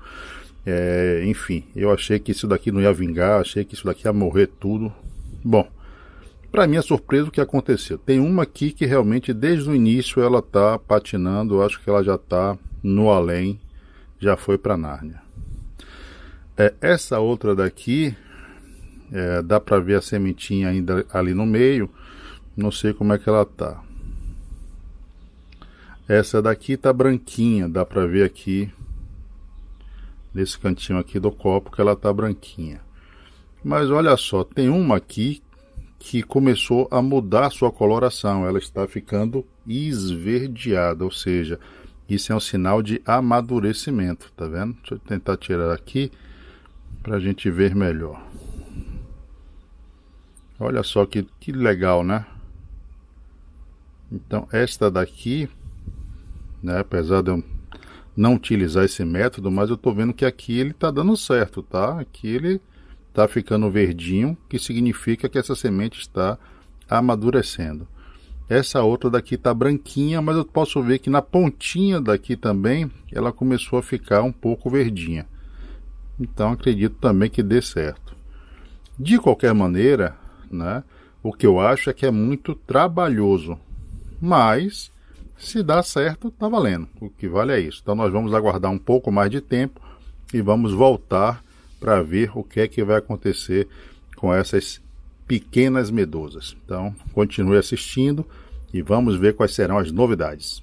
Enfim, eu achei que isso daqui não ia vingar, achei que isso daqui ia morrer tudo. Bom, para minha surpresa, o que aconteceu? Tem uma aqui que realmente desde o início ela está patinando, eu acho que ela já está no além, já foi para Nárnia. Essa outra daqui, dá para ver a sementinha ainda ali no meio, não sei como é que ela tá. Essa daqui tá branquinha, dá para ver aqui nesse cantinho aqui do copo que ela tá branquinha. Mas olha só, tem uma aqui que começou a mudar a sua coloração, ela está ficando esverdeada, ou seja, isso é um sinal de amadurecimento, tá vendo? Deixa eu tentar tirar aqui para a gente ver melhor. Olha só que legal, né? Então esta daqui, né, apesar de eu não utilizar esse método, mas eu estou vendo que aqui ele está dando certo, tá? Aqui ele está ficando verdinho, que significa que essa semente está amadurecendo. Essa outra daqui está branquinha, mas eu posso ver que na pontinha daqui também ela começou a ficar um pouco verdinha. Então acredito também que dê certo. De qualquer maneira, né, o que eu acho é que é muito trabalhoso. Mas, se dá certo, tá valendo. O que vale é isso. Então nós vamos aguardar um pouco mais de tempo e vamos voltar para ver o que é que vai acontecer com essas pequenas medusas. Então, continue assistindo e vamos ver quais serão as novidades.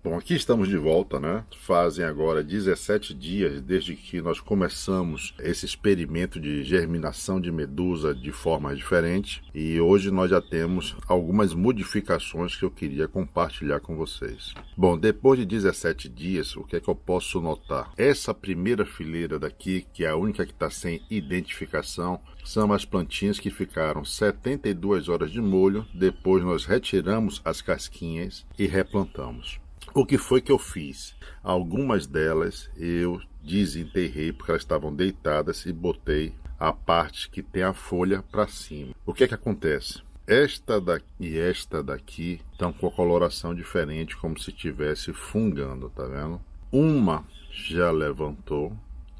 Bom, aqui estamos de volta, né? Fazem agora 17 dias desde que nós começamos esse experimento de germinação de medusa de forma diferente. E hoje nós já temos algumas modificações que eu queria compartilhar com vocês. Bom, depois de 17 dias, o que é que eu posso notar? Essa primeira fileira daqui, que é a única que está sem identificação, são as plantinhas que ficaram 72 horas de molho. Depois nós retiramos as casquinhas e replantamos. O que foi que eu fiz? Algumas delas eu desenterrei porque elas estavam deitadas e botei a parte que tem a folha para cima. O que é que acontece? Esta daqui e esta daqui estão com a coloração diferente, como se estivesse fungando, tá vendo? Uma já levantou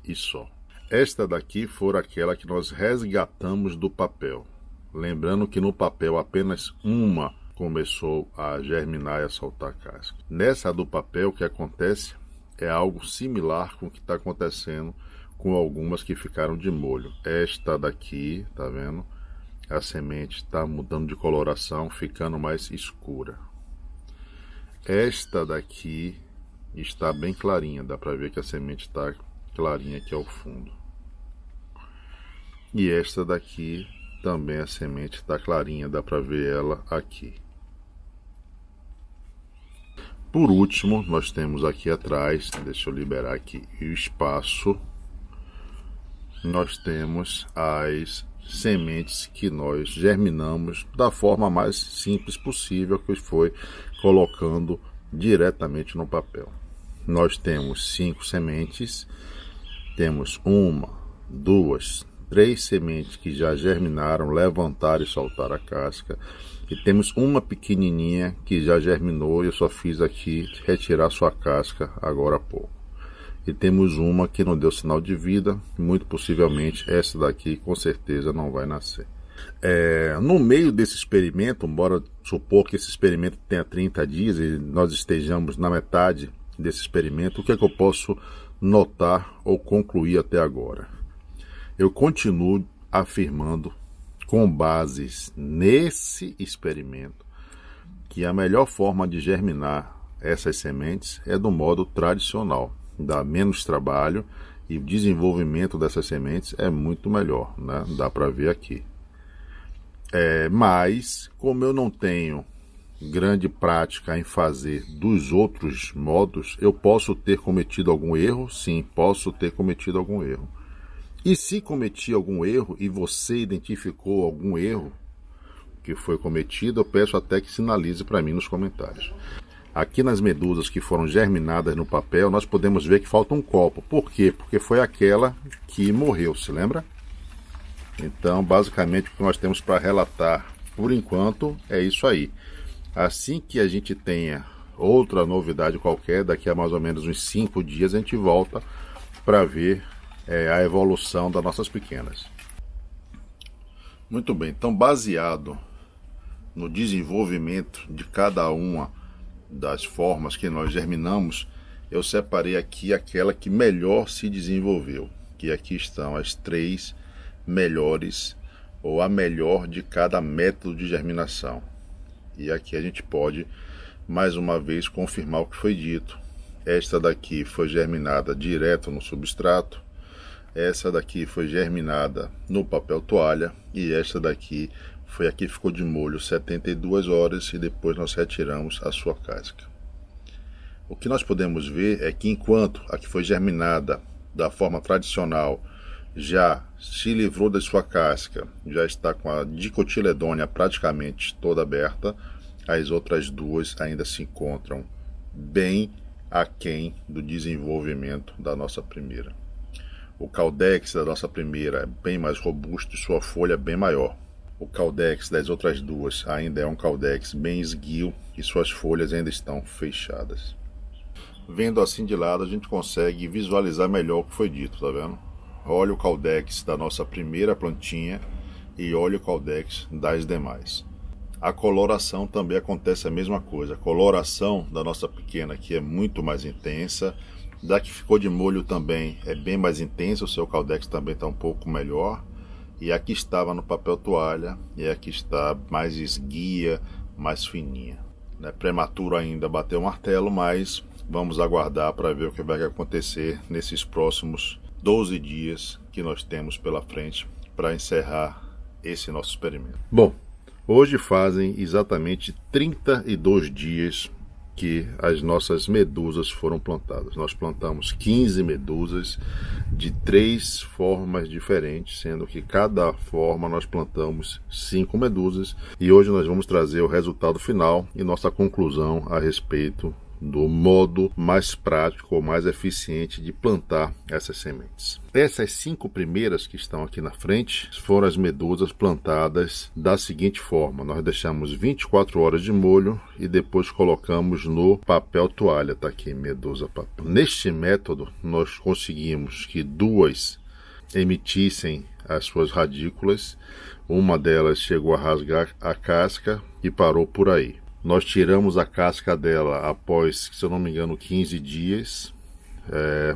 e só. Esta daqui foi aquela que nós resgatamos do papel. Lembrando que no papel apenas uma começou a germinar e a soltar casca. Nessa do papel, o que acontece é algo similar com o que está acontecendo com algumas que ficaram de molho. Esta daqui, tá vendo? A semente está mudando de coloração, ficando mais escura. Esta daqui está bem clarinha, dá para ver que a semente está clarinha aqui ao fundo. E esta daqui também a semente está clarinha, dá para ver ela aqui. Por último, nós temos aqui atrás, deixa eu liberar aqui o espaço, nós temos as sementes que nós germinamos da forma mais simples possível, que foi colocando diretamente no papel. Nós temos 5 sementes, temos 1, 2, 3 sementes que já germinaram, levantaram e soltaram a casca, e temos uma pequenininha que já germinou e eu só fiz aqui retirar sua casca agora há pouco. E temos uma que não deu sinal de vida, muito possivelmente essa daqui com certeza não vai nascer. No meio desse experimento, embora supor que esse experimento tenha 30 dias e nós estejamos na metade desse experimento, o que é que eu posso notar ou concluir até agora? Eu continuo afirmando, com bases nesse experimento, que a melhor forma de germinar essas sementes é do modo tradicional. Dá menos trabalho e o desenvolvimento dessas sementes é muito melhor, né? Dá para ver aqui. Mas, como eu não tenho grande prática em fazer dos outros modos, eu posso ter cometido algum erro? Sim, posso ter cometido algum erro. E se cometi algum erro e você identificou algum erro que foi cometido, eu peço até que sinalize para mim nos comentários. Aqui nas medusas que foram germinadas no papel, nós podemos ver que falta um copo. Por quê? Porque foi aquela que morreu, se lembra? Então, basicamente, o que nós temos para relatar, por enquanto, é isso aí. Assim que a gente tenha outra novidade qualquer, daqui a mais ou menos uns 5 dias, a gente volta para ver a evolução das nossas pequenas. Muito bem, então baseado no desenvolvimento de cada uma das formas que nós germinamos, eu separei aqui aquela que melhor se desenvolveu, que aqui estão as 3 melhores, ou a melhor de cada método de germinação. E aqui a gente pode mais uma vez confirmar o que foi dito. Esta daqui foi germinada direto no substrato, essa daqui foi germinada no papel toalha e esta daqui foi a que ficou de molho 72 horas e depois nós retiramos a sua casca. O que nós podemos ver é que enquanto a que foi germinada da forma tradicional já se livrou da sua casca, já está com a dicotiledônia praticamente toda aberta, as outras duas ainda se encontram bem aquém do desenvolvimento da nossa primeira. O caudex da nossa primeira é bem mais robusto e sua folha é bem maior. O caudex das outras duas ainda é um caudex bem esguio e suas folhas ainda estão fechadas. Vendo assim de lado, a gente consegue visualizar melhor o que foi dito, tá vendo? Olha o caudex da nossa primeira plantinha e olha o caudex das demais. A coloração também acontece a mesma coisa. A coloração da nossa pequena aqui é muito mais intensa. Da que ficou de molho também é bem mais intensa, o seu caudex também está um pouco melhor. E aqui estava no papel toalha, e aqui está mais esguia, mais fininha. É prematuro ainda bater o martelo, mas vamos aguardar para ver o que vai acontecer nesses próximos 12 dias que nós temos pela frente para encerrar esse nosso experimento. Bom, hoje fazem exatamente 32 dias que as nossas medusas foram plantadas. Nós plantamos 15 medusas de 3 formas diferentes, sendo que cada forma nós plantamos 5 medusas, e hoje nós vamos trazer o resultado final e nossa conclusão a respeito do modo mais prático ou mais eficiente de plantar essas sementes. Essas 5 primeiras que estão aqui na frente foram as medusas plantadas da seguinte forma: nós deixamos 24 horas de molho e depois colocamos no papel toalha. Tá aqui, medusa papel. Neste método nós conseguimos que 2 emitissem as suas radículas, uma delas chegou a rasgar a casca e parou por aí. Nós tiramos a casca dela após, se eu não me engano, 15 dias,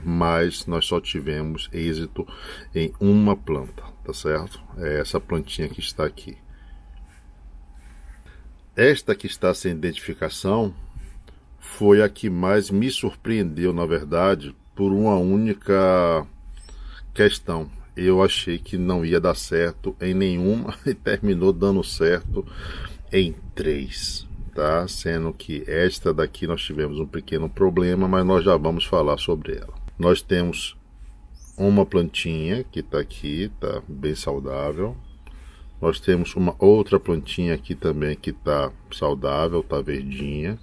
mas nós só tivemos êxito em uma planta, tá certo? É essa plantinha que está aqui. Esta que está sem identificação foi a que mais me surpreendeu, na verdade, por uma única questão. Eu achei que não ia dar certo em nenhuma e terminou dando certo em 3. Tá? Sendo que esta daqui nós tivemos um pequeno problema, mas nós já vamos falar sobre ela. Nós temos uma plantinha que está aqui, tá bem saudável. Nós temos uma outra plantinha aqui também que está saudável, está verdinha.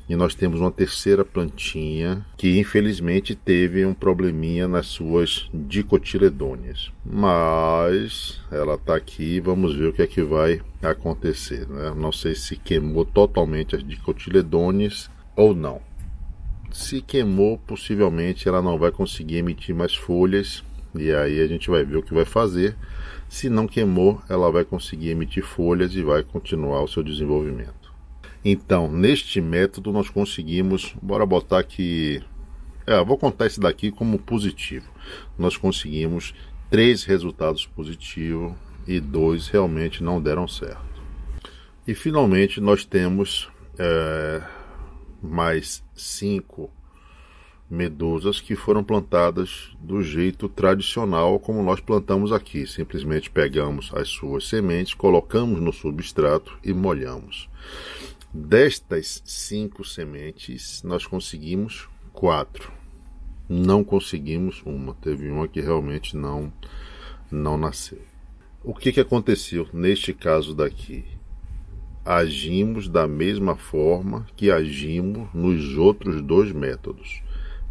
E nós temos uma terceira plantinha que infelizmente teve um probleminha nas suas dicotiledôneas. Mas ela está aqui, vamos ver o que é que vai acontecer, né? Não sei se queimou totalmente as dicotiledôneas ou não. Se queimou, possivelmente ela não vai conseguir emitir mais folhas. E aí a gente vai ver o que vai fazer. Se não queimou, ela vai conseguir emitir folhas e vai continuar o seu desenvolvimento. Então, neste método nós conseguimos, bora botar aqui, vou contar esse daqui como positivo. Nós conseguimos 3 resultados positivos e 2 realmente não deram certo. E finalmente nós temos mais 5 medusas que foram plantadas do jeito tradicional como nós plantamos aqui. Simplesmente pegamos as suas sementes, colocamos no substrato e molhamos. Destas 5 sementes nós conseguimos 4. Não conseguimos uma. Teve uma que realmente não nasceu. O que aconteceu neste caso daqui? Agimos da mesma forma que agimos nos outros 2 métodos.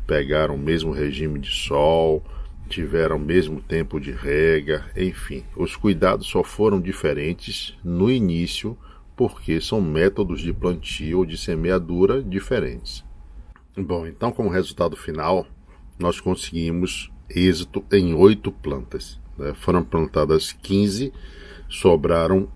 Pegaram o mesmo regime de sol, tiveram o mesmo tempo de rega, enfim. Os cuidados só foram diferentes no início, porque são métodos de plantio ou de semeadura diferentes. Bom, então como resultado final, nós conseguimos êxito em 8 plantas. Né? Foram plantadas 15, sobraram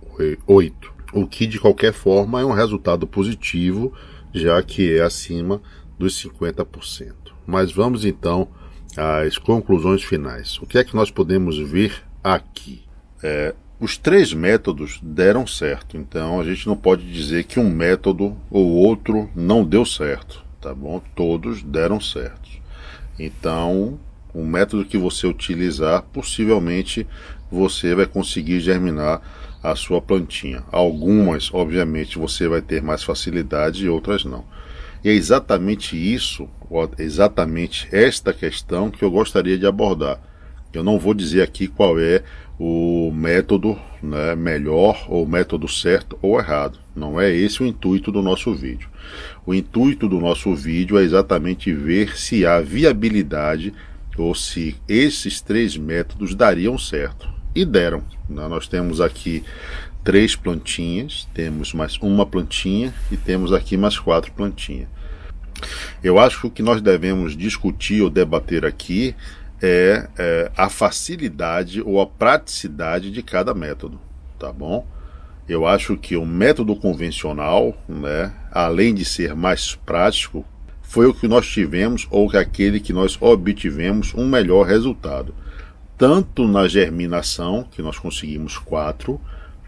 8. O que de qualquer forma é um resultado positivo, já que é acima dos 50%. Mas vamos então às conclusões finais. O que é que nós podemos ver aqui? Os 3 métodos deram certo, então a gente não pode dizer que um método ou outro não deu certo, tá bom? Todos deram certo. Então, o método que você utilizar, possivelmente você vai conseguir germinar a sua plantinha. Algumas, obviamente, você vai ter mais facilidade e outras não. E é exatamente isso, exatamente esta questão que eu gostaria de abordar. Eu não vou dizer aqui qual é o método, né, melhor, ou o método certo ou errado. Não é esse o intuito do nosso vídeo. O intuito do nosso vídeo é exatamente ver se há viabilidade ou se esses 3 métodos dariam certo. E deram. Nós temos aqui 3 plantinhas, temos mais uma plantinha e temos aqui mais 4 plantinhas. Eu acho que o que nós devemos discutir ou debater aqui é a facilidade ou a praticidade de cada método, tá bom? Eu acho que o método convencional, né, além de ser mais prático, foi o que nós tivemos ou aquele que nós obtivemos um melhor resultado. Tanto na germinação, que nós conseguimos 4,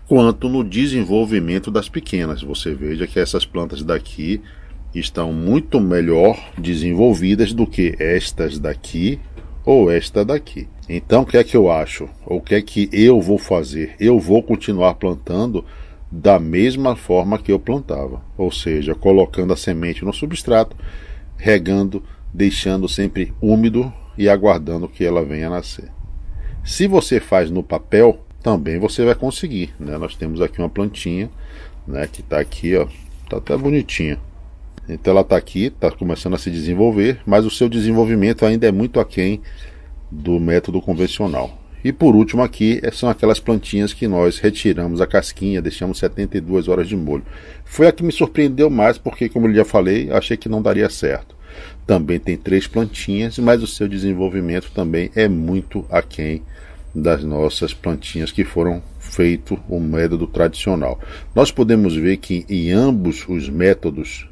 quanto no desenvolvimento das pequenas. Você veja que essas plantas daqui estão muito melhor desenvolvidas do que estas daqui ou esta daqui. Então o que é que eu acho? Ou o que é que eu vou fazer? Eu vou continuar plantando da mesma forma que eu plantava, ou seja, colocando a semente no substrato, regando, deixando sempre úmido e aguardando que ela venha a nascer. Se você faz no papel, também você vai conseguir, né? Nós temos aqui uma plantinha, né, que está aqui, ó, tá até bonitinha. Então ela está aqui, está começando a se desenvolver, mas o seu desenvolvimento ainda é muito aquém do método convencional. E por último aqui são aquelas plantinhas que nós retiramos a casquinha, deixamos 72 horas de molho. Foi a que me surpreendeu mais porque, como eu já falei, achei que não daria certo. Também tem 3 plantinhas, mas o seu desenvolvimento também é muito aquém das nossas plantinhas que foram feito o método tradicional. Nós podemos ver que em ambos os métodos,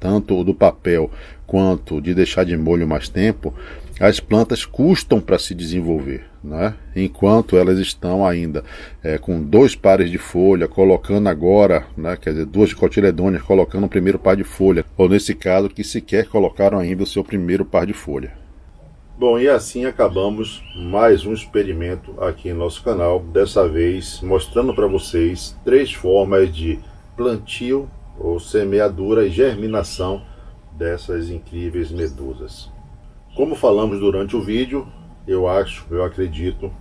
tanto o do papel quanto de deixar de molho mais tempo, as plantas custam para se desenvolver, né? Enquanto elas estão ainda com 2 pares de folha, colocando agora, né, quer dizer, 2 cotiledôneas, colocando o primeiro par de folha, ou nesse caso que sequer colocaram ainda o seu primeiro par de folha. Bom, e assim acabamos mais um experimento aqui em nosso canal, dessa vez mostrando para vocês 3 formas de plantio ou semeadura e germinação dessas incríveis medusas. Como falamos durante o vídeo, eu acredito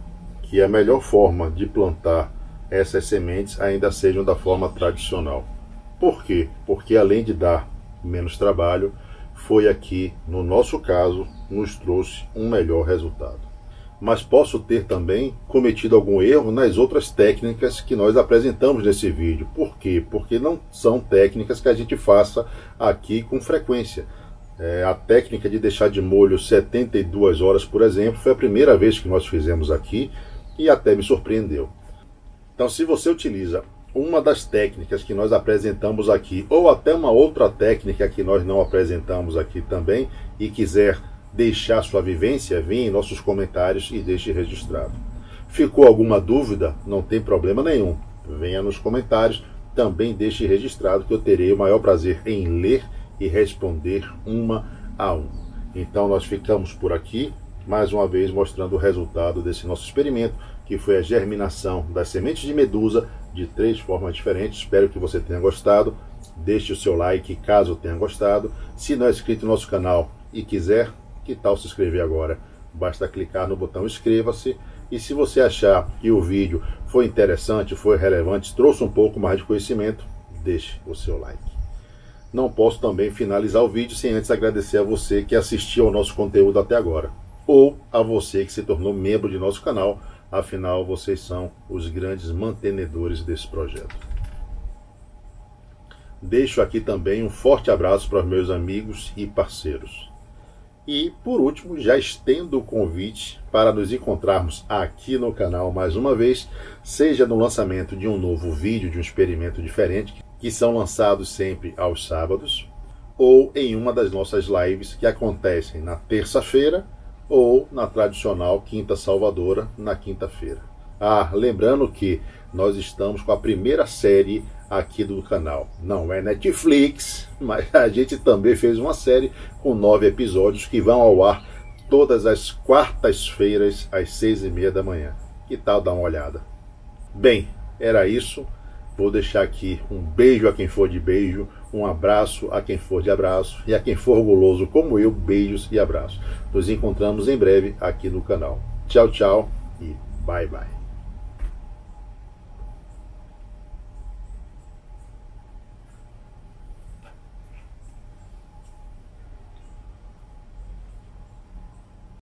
que a melhor forma de plantar essas sementes ainda sejam da forma tradicional. Por quê? Porque além de dar menos trabalho, foi aqui, no nosso caso, nos trouxe um melhor resultado. Mas posso ter também cometido algum erro nas outras técnicas que nós apresentamos nesse vídeo. Por quê? Porque não são técnicas que a gente faça aqui com frequência. A técnica de deixar de molho 72 horas, por exemplo, foi a primeira vez que nós fizemos aqui e até me surpreendeu. Então, se você utiliza uma das técnicas que nós apresentamos aqui, ou até uma outra técnica que nós não apresentamos aqui também, e quiser deixar sua vivência, venha em nossos comentários e deixe registrado. Ficou alguma dúvida? Não tem problema nenhum. Venha nos comentários, também deixe registrado que eu terei o maior prazer em ler e responder uma a uma. Então nós ficamos por aqui, mais uma vez mostrando o resultado desse nosso experimento, que foi a germinação das sementes de medusa de 3 formas diferentes. Espero que você tenha gostado. Deixe o seu like caso tenha gostado. Se não é inscrito no nosso canal e quiser, que tal se inscrever agora? Basta clicar no botão inscreva-se. E se você achar que o vídeo foi interessante, foi relevante, trouxe um pouco mais de conhecimento, deixe o seu like. Não posso também finalizar o vídeo sem antes agradecer a você que assistiu ao nosso conteúdo até agora, ou a você que se tornou membro de nosso canal, afinal vocês são os grandes mantenedores desse projeto. Deixo aqui também um forte abraço para os meus amigos e parceiros. E, por último, já estendo o convite para nos encontrarmos aqui no canal mais uma vez, seja no lançamento de um novo vídeo, de um experimento diferente, que são lançados sempre aos sábados, ou em uma das nossas lives que acontecem na terça-feira, ou na tradicional Quinta Salvadora, na quinta-feira. Lembrando que nós estamos com a primeira série aqui do canal. Não é Netflix, mas a gente também fez uma série com 9 episódios que vão ao ar todas as quartas-feiras às 6h30 da manhã. Que tal dar uma olhada? Bem, era isso. Vou deixar aqui um beijo a quem for de beijo, um abraço a quem for de abraço, e a quem for guloso como eu, beijos e abraços. Nos encontramos em breve aqui no canal. Tchau, tchau e bye, bye.